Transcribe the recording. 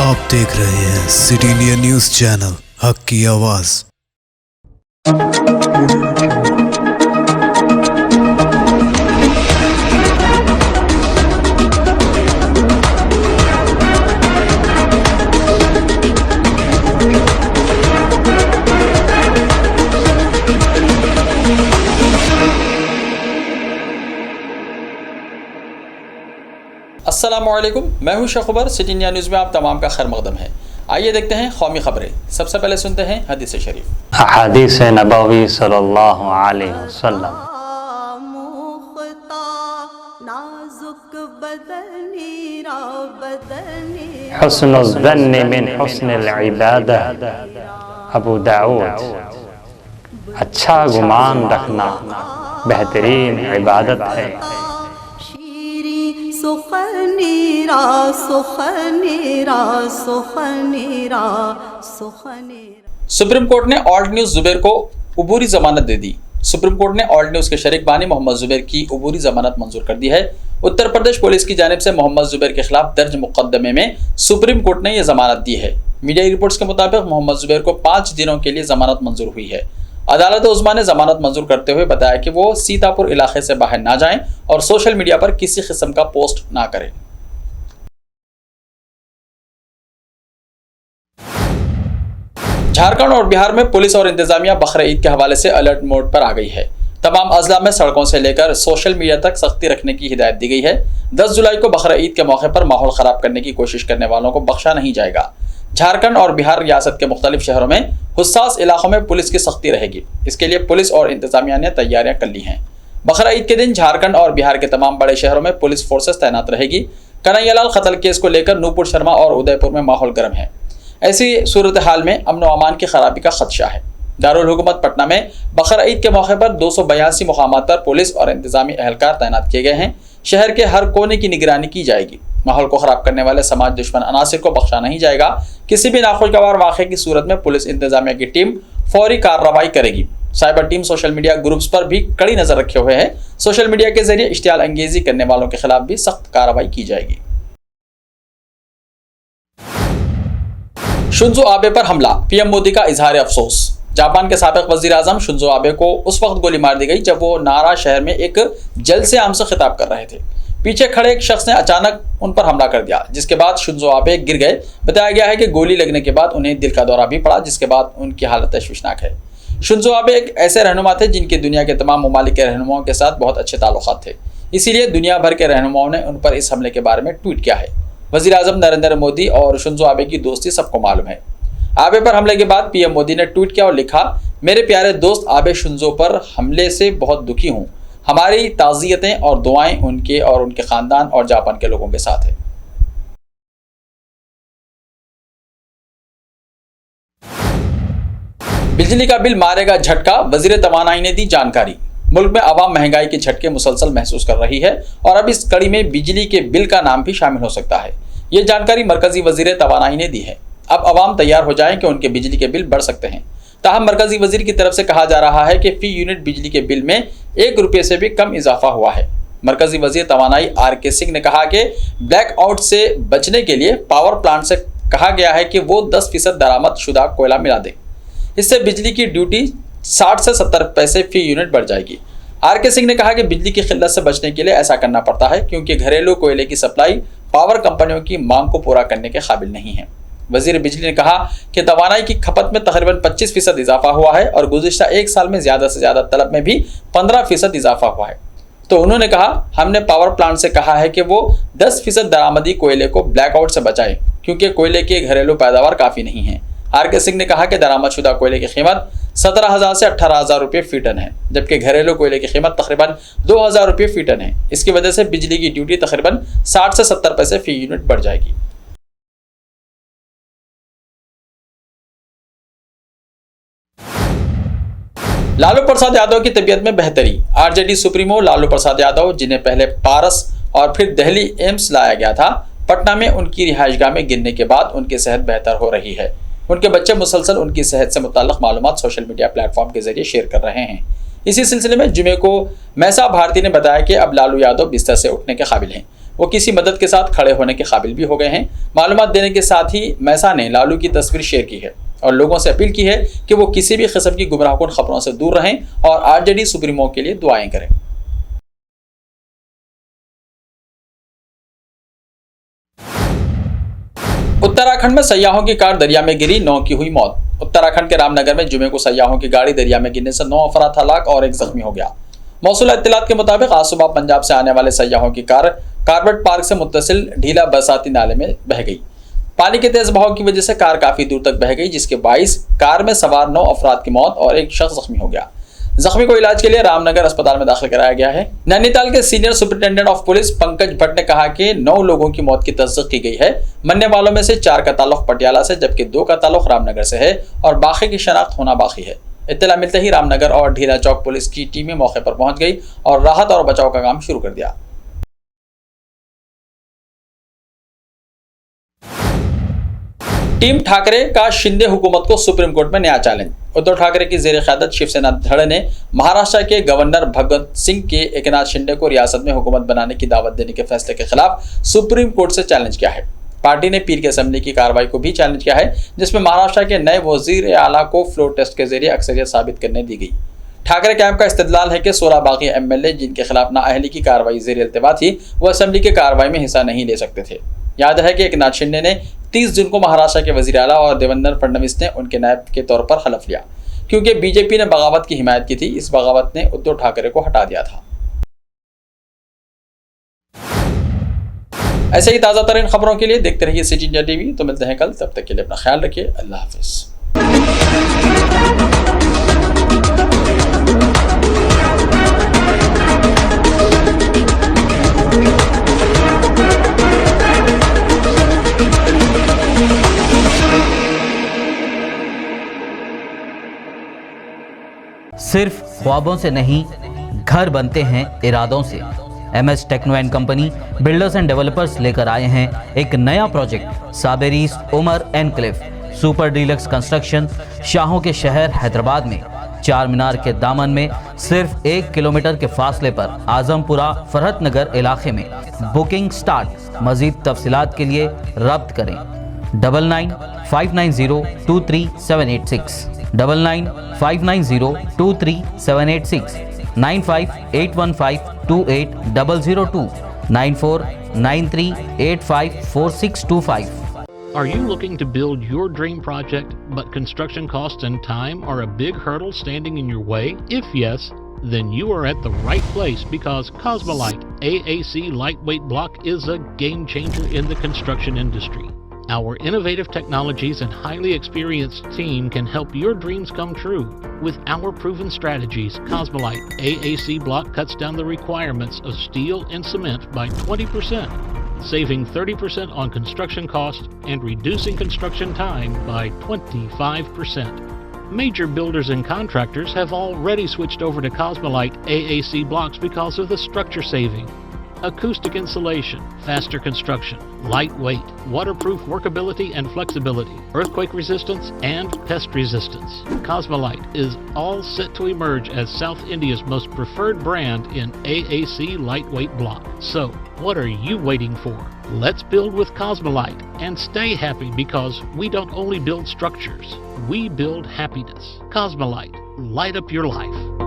आप देख रहे हैं सिटी इंडिया न्यूज चैनल, हक की आवाज। अस्सलामुअलैकुम, मैं हूं शखबर। सिटी इंडिया न्यूज़ में आप तमाम का खैर मकदम है। आइए देखते हैं कौमी खबरें। सबसे पहले सुनते हैं हदीस शरीफ। हदीस नबवी सल्लल्लाहु अलैहि वसल्लम। हुस्नुल ज़न्नि मिन हुस्निल इबादह। अबू दाऊद। अच्छा गुमान रखना बेहतरीन इबादत है। सुप्रीम कोर्ट ने ऑल्ट न्यूज़ जुबैर को उबूरी जमानत दे दी। सुप्रीम कोर्ट ने ऑल्ट न्यूज़ के शरीक बानी मोहम्मद जुबैर की उबूरी जमानत मंजूर कर दी है। उत्तर प्रदेश पुलिस की जानिब से मोहम्मद जुबैर के खिलाफ दर्ज मुकदमे में सुप्रीम कोर्ट ने यह जमानत दी है। मीडिया रिपोर्ट्स के मुताबिक मोहम्मद जुबैर को 5 दिनों के लिए जमानत मंजूर हुई है। अदालत उज़्मा ने जमानत मंजूर करते हुए बताया कि वो सीतापुर इलाके से बाहर ना जाएं और सोशल मीडिया पर किसी किस्म का पोस्ट ना करें। झारखंड और बिहार में पुलिस और इंतजामिया बकरा ईद के हवाले से अलर्ट मोड पर आ गई है। तमाम अजला में सड़कों से लेकर सोशल मीडिया तक सख्ती रखने की हिदायत दी गई है। 10 जुलाई को बकरा ईद के मौके पर माहौल खराब करने की कोशिश करने वालों को बख्शा नहीं जाएगा। झारखंड और बिहार रियासत के मुख्तलिफ शहरों में हुस्सास इलाकों में पुलिस की सख्ती रहेगी। इसके लिए पुलिस और इंतजामिया ने तैयारियां कर ली हैं। बकरा ईद के दिन झारखंड और बिहार के तमाम बड़े शहरों में पुलिस फोर्सेस तैनात रहेगी। कन्हैयालाल कत्ल केस को लेकर नूपुर शर्मा और उदयपुर में माहौल गर्म है। ऐसी सूरत हाल में अमन व अमान की खराबी का खदशा है। दारुल हुकूमत पटना में बकरा ईद के मौके पर 282 मुकामात पर पुलिस और इंतजामी एहलकार तैनात किए गए हैं। शहर के हर कोने की निगरानी की जाएगी। माहौल को खराब करने वाले समाज दुश्मन अनासिर को बख्शा नहीं जाएगा। किसी भी नाखुशगवार वाक़े की सूरत में पुलिस इंतजामिया की टीम फौरी कार्रवाई करेगी। Cyber team social media groups पर भी कड़ी नजर रखे हुए है। सोशल मीडिया के जरिए इश्तियाल अंगेजी करने वालों के खिलाफ भी सख्त कार्रवाई की जाएगी। शिंजो आबे पर हमला, पीएम मोदी का इजहार अफसोस। जापान के साबिक वजीर आजम शिंजो आबे को उस वक्त गोली मार दी गई जब वो नारा शहर में एक जलसे आम से खिताब कर रहे थे। पीछे खड़े एक शख्स ने अचानक उन पर हमला कर दिया, जिसके बाद शिंजो आबे गिर गए। बताया गया है कि गोली लगने के बाद उन्हें दिल का दौरा भी पड़ा, जिसके बाद उनकी हालत तशवीशनाक है। शिंजो आबे एक ऐसे रहनुमा थे जिनके दुनिया के तमाम ममालिक के रहनुमाओं के साथ बहुत अच्छे ताल्लुकात थे। इसीलिए दुनिया भर के रहनुमाओं ने उन पर इस हमले के बारे में ट्वीट किया है। वजीर आजम नरेंद्र मोदी और शिंजो आबे की दोस्ती सबको मालूम है। आबे पर हमले के बाद पीएम मोदी ने ट्वीट किया और लिखा, मेरे प्यारे दोस्त आबे शिंजो पर हमले से बहुत दुखी हूँ। हमारी ताज़ियतें और दुआएं उनके और उनके खानदान और जापान के लोगों के साथ है। बिजली का बिल मारेगा झटका, वजीर तवानाई ने दी जानकारी। मुल्क में आवाम महंगाई के झटके मुसलसल महसूस कर रही है और अब इस कड़ी में बिजली के बिल का नाम भी शामिल हो सकता है। ये जानकारी मरकजी वजीर तवानाई ने दी है। अब आवाम तैयार हो जाएं कि उनके बिजली के बिल बढ़ सकते हैं। ताहम मरकजी वजीर की तरफ से कहा जा रहा है कि फी यूनिट बिजली के बिल में 1 रुपये से भी कम इजाफा हुआ है। मरकजी वजीर तवानाई RK सिंह ने कहा कि ब्लैकआउट से बचने के लिए पावर प्लांट से कहा गया है कि वो 10% दरामद शुदा कोयला मिला दें। इससे बिजली की ड्यूटी 60 से 70 पैसे फी यूनिट बढ़ जाएगी। RK सिंह ने कहा कि बिजली की किल्लत से बचने के लिए ऐसा करना पड़ता है क्योंकि घरेलू कोयले की सप्लाई पावर कंपनियों की मांग को पूरा करने के काबिल नहीं है। वजीर बिजली ने कहा कि तवानाई की खपत में तकरीबन 25% इजाफा हुआ है और गुज़िश्ता 1 साल में ज़्यादा से ज़्यादा तलब में भी 15% इजाफा हुआ है। तो उन्होंने कहा, हमने पावर प्लांट से कहा है कि वो 10% दरामदी कोयले को ब्लैकआउट से बचाए क्योंकि कोयले की घरेलू पैदावार काफ़ी नहीं है। RK सिंह ने कहा कि दरामदशुदा कोयले की कीमत 17,000 से 18,000 रुपये फी टन है, जबकि घरेलू कोयले की कीमत तकरीबन 2,000 रुपये फी टन है। इसकी वजह से बिजली की ड्यूटी तकरीबन 60 से 70 पैसे फी यूनिट बढ़ जाएगी। लालू प्रसाद यादव की तबीयत में बेहतरी। RJD सुप्रीमो लालू प्रसाद यादव, जिन्हें पहले पारस और फिर दिल्ली एम्स लाया गया था, पटना में उनकी रिहाइशगाह में गिरने के बाद उनकी सेहत बेहतर हो रही है। उनके बच्चे मुसलसल उनकी सेहत से मुताल्लिक मालूमात सोशल मीडिया प्लेटफॉर्म के जरिए शेयर कर रहे हैं। इसी सिलसिले में जुमे को मैसा भारती ने बताया कि अब लालू यादव बिस्तर से उठने के काबिल हैं। वो किसी मदद के साथ खड़े होने के काबिल भी हो गए हैं। मालूमात देने के साथ ही मैसा ने लालू की तस्वीर शेयर की है और लोगों से अपील की है कि वो किसी भी किस्म की गुमराहकुन खबरों से दूर रहें और आरजेडी सुप्रीमो के लिए दुआएं करें। उत्तराखंड में सयाहों की कार दरिया में गिरी, 9 की हुई मौत। उत्तराखंड के रामनगर में जुमे को सयाहों की गाड़ी दरिया में गिरने से 9 अफराद हलाक और 1 जख्मी हो गया। मौसूल इत्तलात के मुताबिक आज सुबह पंजाब से आने वाले सयाहों की कार कार्बेट पार्क से मुत्तसिल ढीला बरसाती नाले में बह गई। पानी के तेज बहाव की वजह से कार काफी दूर तक बह गई, जिसके बाइस कार में सवार 9 अफराद की मौत और 1 शख्स जख्मी हो गया। जख्मी को इलाज के लिए रामनगर अस्पताल में दाखिल कराया गया है। नैनीताल के senior superintendent of police Pankaj Bhatt ने कहा कि 9 लोगों की मौत की तस्दीक की गई है। मरने वालों में से 4 का ताल्लुक पटियाला से जबकि 2 का ताल्लुक रामनगर से है और बाकी की शनाख्त होना बाकी है। इत्तला मिलते ही रामनगर और ढीला चौक पुलिस की टीमें मौके पर पहुंच गई और राहत और बचाव का काम शुरू कर दिया। टीम ठाकरे का शिंदे हुकूमत को सुप्रीम कोर्ट में नया चैलेंज। उद्धव ठाकरे की जेर क़यादत शिवसेना धड़े ने महाराष्ट्र के गवर्नर भगत सिंह के एकनाथ शिंदे को रियासत में हुकूमत बनाने की दावत देने के फैसले के खिलाफ सुप्रीम कोर्ट से चैलेंज किया है। पार्टी ने पीर के असेंबली की कार्रवाई को भी चैलेंज किया है, जिसमें महाराष्ट्र के नए वजीर आला को फ्लोर टेस्ट के जरिए अक्सरियत साबित करने दी गई। ठाकरे कैंप का इस्तेदलाल है कि 16 बाकी एमएलए जिनके खिलाफ नाअहली की कार्रवाई जेर इल्तिवा थी, वो असेंबली की कार्रवाई में हिस्सा नहीं ले सकते थे। याद है कि एकनाथ शिंदे ने 30 जून को महाराष्ट्र के वजीर आला और देवेंद्र फडणवीस ने उनके नायब के तौर पर हलफ लिया, क्योंकि बीजेपी ने बगावत की हिमायत की थी। इस बगावत ने उद्धव ठाकरे को हटा दिया था। ऐसे ही ताज़ा तरीन खबरों के लिए देखते रहिए सिटी इंडिया टीवी। तो मिलते हैं कल, तब तक के लिए अपना ख्याल रखिए। अल्लाह हाफिज। सिर्फ ख्वाबों से नहीं, घर बनते हैं इरादों से। MS Techno and company builders and developers लेकर आए हैं एक नया प्रोजेक्ट साबेरीज Umar enclave super deluxe construction. शाहों के शहर हैदराबाद में चार मीनार के दामन में सिर्फ 1 किलोमीटर के फासले पर आजमपुरा फरहत नगर इलाके में। Booking start. मजीद तफसीलात के लिए रब्त करें 9959023786 9959023786 9581528002 9493854625। Are you looking to build your dream project, but construction costs and time are a big hurdle standing in your way? If yes, then you are at the right place, because Cosmolite AAC lightweight block is a game changer in the construction industry. Our innovative technologies and highly experienced team can help your dreams come true. With our proven strategies, Cosmolite AAC block cuts down the requirements of steel and cement by 20%, saving 30% on construction costs and reducing construction time by 25%. Major builders and contractors have already switched over to Cosmolite AAC blocks because of the structure saving. Acoustic insulation, faster construction, lightweight, waterproof workability and flexibility, earthquake resistance and pest resistance. Cosmolite is all set to emerge as South India's most preferred brand in AAC lightweight block. So, what are you waiting for? Let's build with Cosmolite and stay happy, because we don't only build structures, we build happiness. Cosmolite, light up your life.